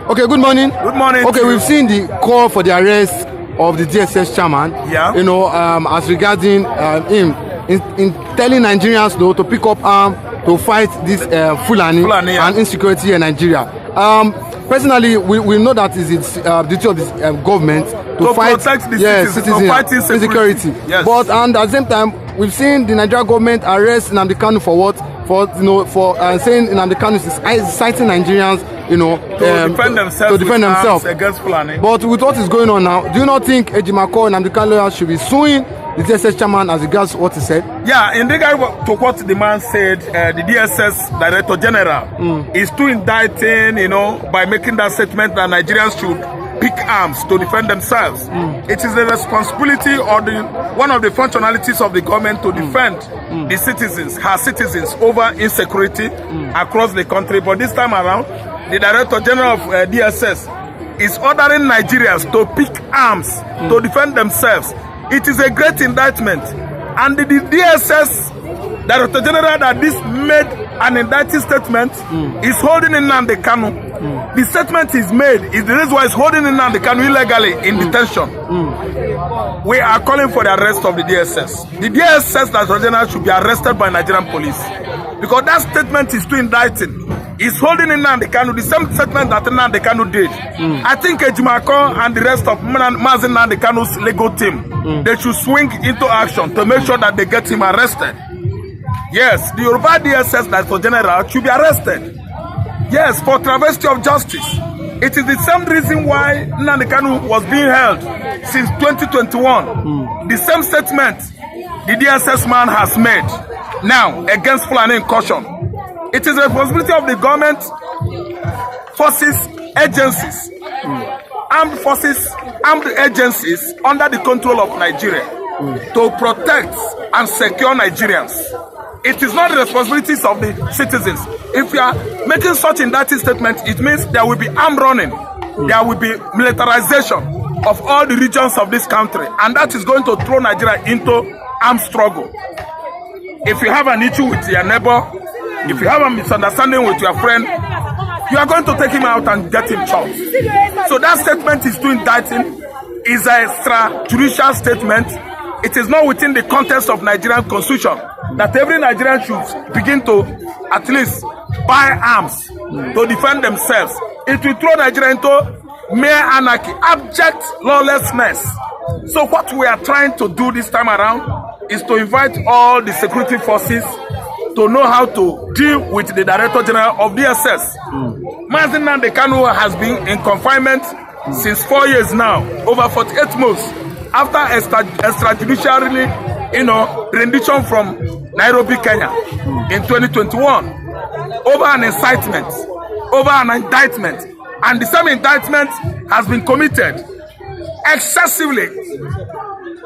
Okay, good morning. Good morning. Okay, we've seen the call for the arrest of the DSS chairman. Yeah. You know, as regarding him in telling Nigerians to pick up arms to fight this Fulani yeah, and insecurity in Nigeria. Personally, we know that it's duty of the government to fight protect the citizens fighting insecurity. Yes. But and at the same time, we've seen the Nigerian government arrest Nnamdi Kanu for what? For saying Nnamdi Kanu is inciting Nigerians, to defend themselves against Fulani. But with what is going on now, do you not think Ejimako and Nnamdi Kanu should be suing the DSS chairman as regards what he said? Yeah, in regard to what the man said, the DSS Director General is too indicting, by making that statement that Nigerians should pick arms to defend themselves. It is the responsibility or one of the functionalities of the government to defend the citizens, her citizens, over insecurity across the country. But this time around, the Director General of DSS is ordering Nigerians to pick arms to defend themselves. It is a great indictment, and the DSS Director General that this made an indicting statement is holding in Nnamdi Kanu. The statement is made is the reason why he's holding in Nnamdi Kanu illegally in detention. We are calling for the arrest of the DSS. The DSS Director General should be arrested by Nigerian police because that statement is too indicting. He's holding in Nnamdi Kanu the same statement that Nnamdi Kanu did. I think Ejimako and the rest of Mazi Nnamdi Kanu's legal team, they should swing into action to make sure that they get him arrested. Yes, the Yoruba DSS Director General should be arrested. Yes, for travesty of justice. It is the same reason why Nnamdi Kanu was being held since 2021. The same statement the DSS man has made now against Fulani incursion. It is the responsibility of the government, forces, agencies, armed forces, armed agencies under the control of Nigeria to protect and secure Nigerians. It is not the responsibilities of the citizens. If you are making such indicting statement, it means there will be arm running, there will be militarization of all the regions of this country, and that is going to throw Nigeria into armed struggle. If you have an issue with your neighbor, if you have a misunderstanding with your friend, you are going to take him out and get him chopped. So that statement is too indicting, is an extrajudicial statement. It is not within the context of Nigerian constitution that every Nigerian should begin to at least buy arms to defend themselves. It will throw Nigeria into mere anarchy, abject lawlessness. So what we are trying to do this time around is to invite all the security forces to know how to deal with the Director General of DSS. Mazi Nnamdi Kanu has been in confinement since 4 years now, over 48 months, after extrajudicially, rendition from Nairobi, Kenya, in 2021, over an incitement, over an indictment, and the same indictment has been committed excessively,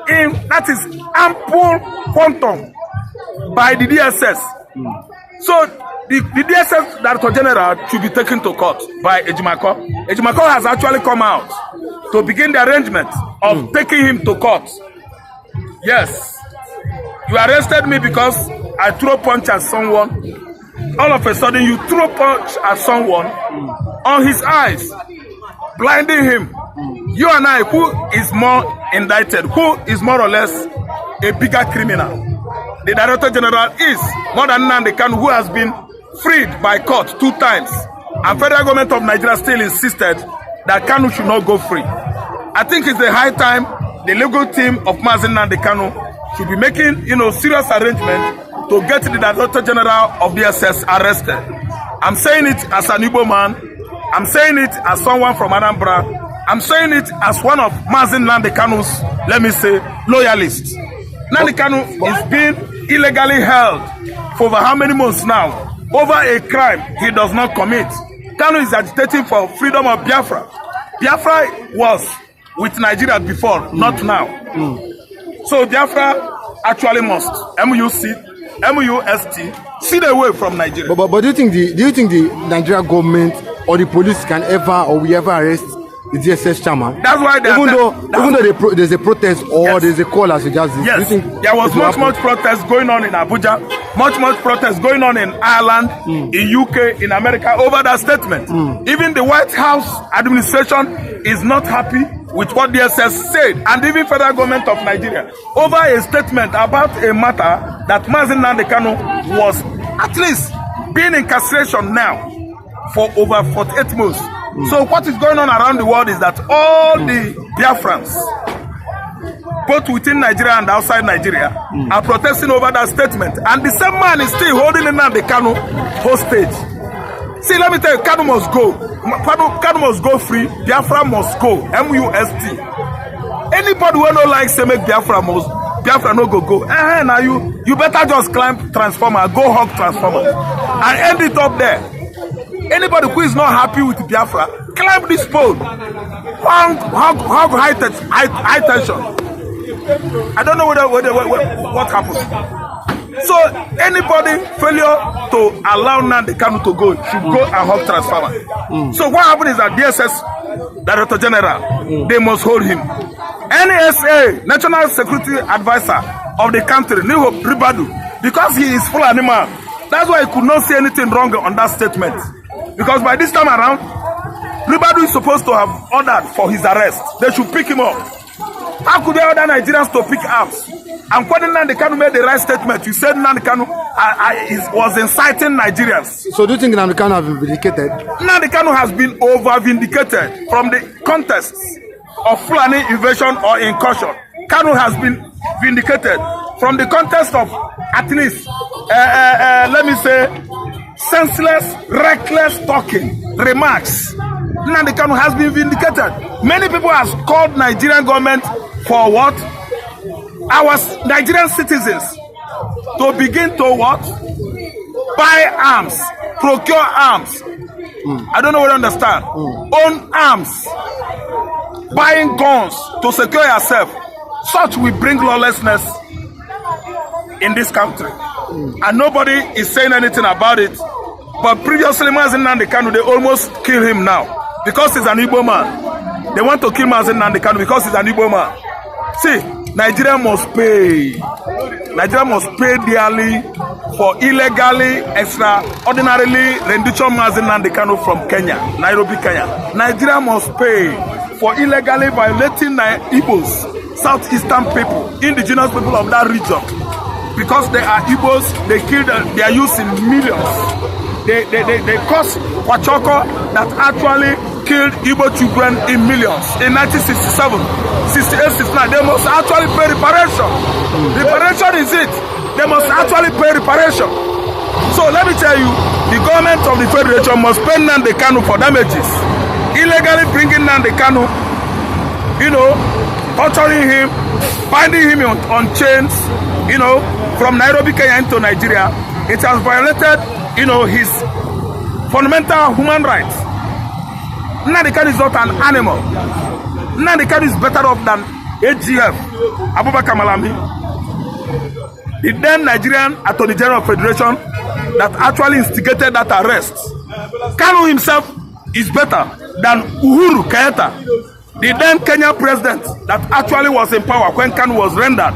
that is ample quantum by the DSS. So the DSS Director General should be taken to court by Ejimako. Ejimako has actually come out to begin the arrangement of taking him to court. Yes, you arrested me because I threw a punch at someone. All of a sudden you threw a punch at someone on his eyes, blinding him. You and I, who is more indicted, who is more or less a bigger criminal? The Director General is more than Nnamdi Kanu, who has been freed by court 2 times. And federal government of Nigeria still insisted that Kanu should not go free. I think it's the high time the legal team of Mazi Nnamdi Kanu should be making, serious arrangement to get the Director General of DSS arrested. I'm saying it as an Igbo man. I'm saying it as someone from Anambra. I'm saying it as one of Mazi Nnamdi Kanu's, let me say, loyalists. Nnamdi Kanu is being illegally held for over how many months now over a crime he does not commit. Kanu is agitating for freedom of Biafra. Biafra was with Nigeria before, not now. So Biafra actually must MUST sit away from Nigeria. But do you think the Nigerian government or the police can ever or will ever arrest the DSS chairman? That's why even though there's a protest or there's a call as you just did. Yes, there was much protest going on in Abuja. much protest going on in Ireland, in UK, in America over that statement. Even the White House administration is not happy with what DSS said, and even federal government of Nigeria over a statement about a matter that Mazi Nnamdi Kanu was at least being incarceration now for over 48 months. So what is going on around the world is that all the Biafrans, both within Nigeria and outside Nigeria, are protesting over that statement. And the same man is still holding Nnamdi Kanu hostage. See, let me tell you, Kanu must go. Kanu must go free. Biafra must go. MUST. Anybody who don't like say make Biafra no go. Now you better just climb transformer, go hug transformer, and end it up there. Anybody who is not happy with Biafra, climb this pole. Hug high tension. I don't know what happened. So anybody failure to allow Nnamdi Kanu to go should go and hug transformer. So what happened is that DSS Director General, they must hold him. NSA, National Security Advisor of the country, Nuhu Ribadu, because he is FULANI man, that's why he could not say anything wrong on that statement. Because by this time around, Ribadu is supposed to have ordered for his arrest. They should pick him up. How could they order Nigerians to pick arms? And when Nnamdi Kanu made the right statement, you said Nnamdi Kanu was inciting Nigerians. So do you think Nnamdi Kanu has been vindicated? Nnamdi Kanu has been over-vindicated from the context of FULANI invasion or incursion. Kanu has been vindicated from the context of, at least, let me say, senseless, reckless talking, remarks. Nnamdi Kanu has been vindicated. Many people have called Nigerian government for what? Our Nigerian citizens to begin to what? Buy arms, procure arms. I don't know what you understand. Own arms, buying guns to secure yourself. Such will bring lawlessness in this country. And nobody is saying anything about it. But previously, Mazi Nnamdi Kanu, they almost kill him now because he's an Igbo man. They want to kill Mazi Nnamdi Kanu because he's an Igbo man. See, Nigeria must pay. Nigeria must pay dearly for illegally, extraordinarily rendition Mazi Nnamdi Kanu from Kenya, Nairobi, Kenya. Nigeria must pay for illegally violating Igbos, southeastern people, indigenous people of that region. Because they are Igbos, they kill their youth in millions. They caused Kwachoko that actually killed Igbo children in millions in 1967, 68, 69. They must actually pay reparation. Reparation is it. They must actually pay reparation. So let me tell you, the government of the Federation must pay Nnamdi Kanu for damages. Illegally bringing Nnamdi Kanu, torturing him, binding him on chains, from Nairobi, Kenya into Nigeria. It has violated, his fundamental human rights. Nnamdi Kanu is not an animal. Nnamdi Kanu is better off than AGF, Abubakar Malami, the then Nigerian Attorney General of Federation that actually instigated that arrest. Kanu himself is better than Uhuru Kenyatta, the then Kenyan president that actually was in power when Kanu was rendered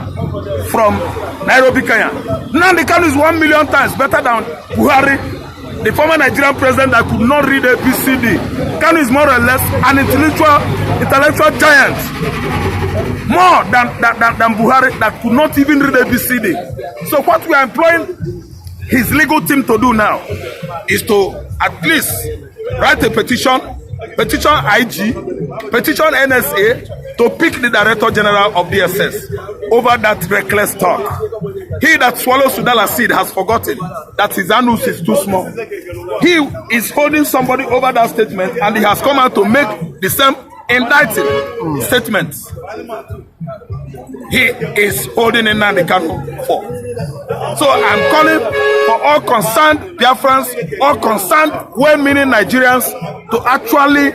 from Nairobi, Kenya. Nnamdi Kanu is 1 million times better than Buhari, the former Nigerian president that could not read ABCD. Kanu is more or less an intellectual giant, more than Buhari that could not even read ABCD. So what we are employing his legal team to do now is to at least write a petition IG, petition NSA to pick the Director General of DSS over that reckless talk. He that swallows Sudala seed has forgotten that his anus is too small. He is holding somebody over that statement, and he has come out to make the same indicting statements. He is holding Nnamdi Kanu for. So I'm calling for all concerned Biafrans, all concerned well-meaning Nigerians to actually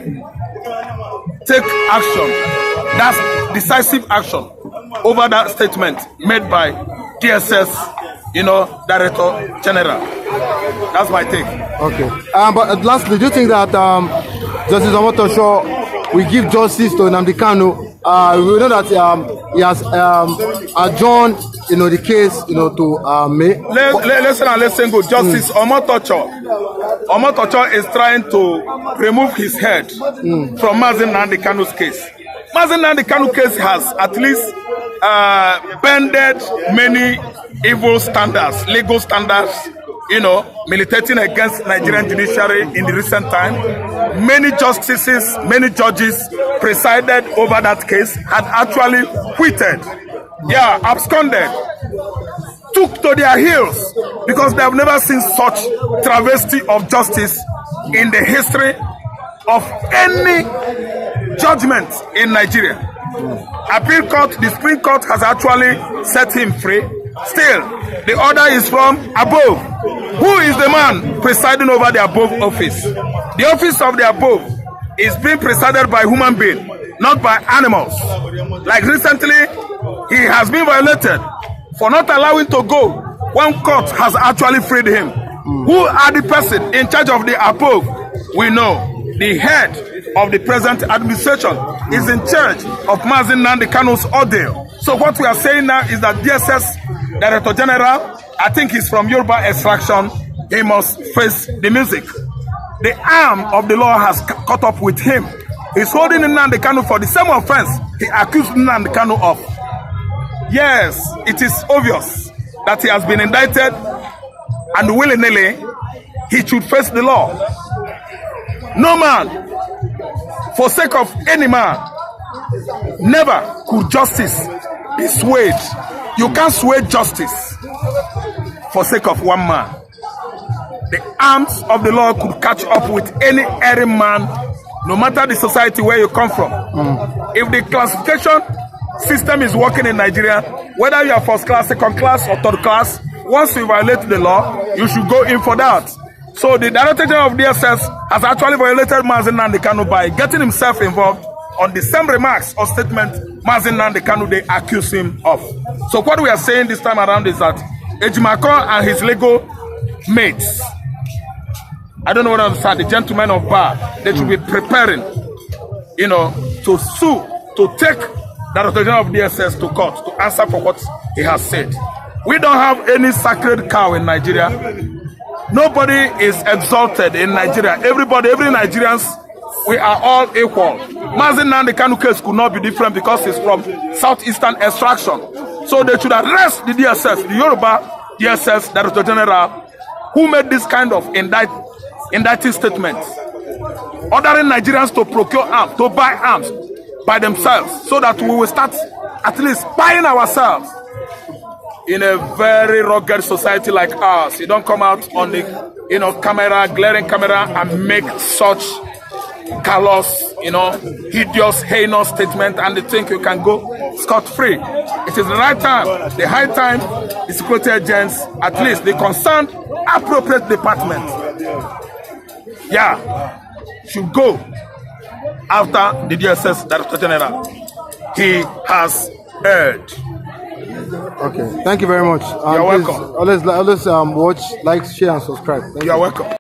take action. That's decisive action over that statement made by DSS, Director General. That's my take. Okay. But lastly, do you think that Justice Omotosho will give justice to Nnamdi Kanu? We know that he has adjourned you know, the case, you know, to listen good. Justice Omotocho is trying to remove his head from Mazi Nnamdi Kanu's case. Mazi Nnamdi Kanu case has at least bended many evil standards, legal standards, you know, militating against Nigerian judiciary in the recent time. Many justices, many judges presided over that case had actually quitted, absconded, took to their heels because they have never seen such travesty of justice in the history of any judgment in Nigeria. Appeal court, the Supreme Court has actually set him free. Still, the order is from above. Who is the man presiding over the above office? The office of the above is being presided by human beings, not by animals. Like recently, he has been violated for not allowing to go when court has actually freed him. Who are the person in charge of the above? We know the head of the present administration is in charge of Mazi Nnamdi Kanu's ordeal. So what we are saying now is that DSS Director General, I think he's from Yoruba extraction, he must face the music. The arm of the law has caught up with him. He's holding Nnamdi Kanu for the same offense he accused Nnamdi Kanu of. Yes, it is obvious that he has been indicted and willy-nilly he should face the law. No man, for sake of any man, never could justice be swayed. You can't sway justice for sake of one man. The arms of the law could catch up with any erring man, no matter the society where you come from. If the classification system is working in Nigeria, whether you are first class, second class, or third class, once you violate the law, you should go in for that. So the Director General of DSS has actually violated Mazi Nnamdi Kanu by getting himself involved on the same remarks or statement Mazi Nnamdi Kanu they accuse him of. So what we are saying this time around is that Ejimako and his legal mates, I don't know what I'm saying, the gentlemen of bar, they should be preparing, you know, to sue, to take the Director General of DSS to court to answer for what he has said. We don't have any sacred cow in Nigeria. Nobody is exalted in Nigeria. Everybody, every Nigerians, we are all equal. Mazi Nnamdi Kanu case could not be different because he's from southeastern extraction. So they should arrest the DSS, the Yoruba DSS Director General, who made this kind of indicting statement, ordering Nigerians to procure arms, to buy arms by themselves, so that we will start at least buying ourselves. In a very rugged society like ours, you don't come out on the camera, glaring camera, and make such callous, hideous, heinous statement, and they think you can go scot-free. It is the right time, the high time, the security agents, at least the concerned appropriate department, should go after the DSS Director General. He has erred. Okay, thank you very much. You're welcome. Always watch, like, share, and subscribe. You're welcome.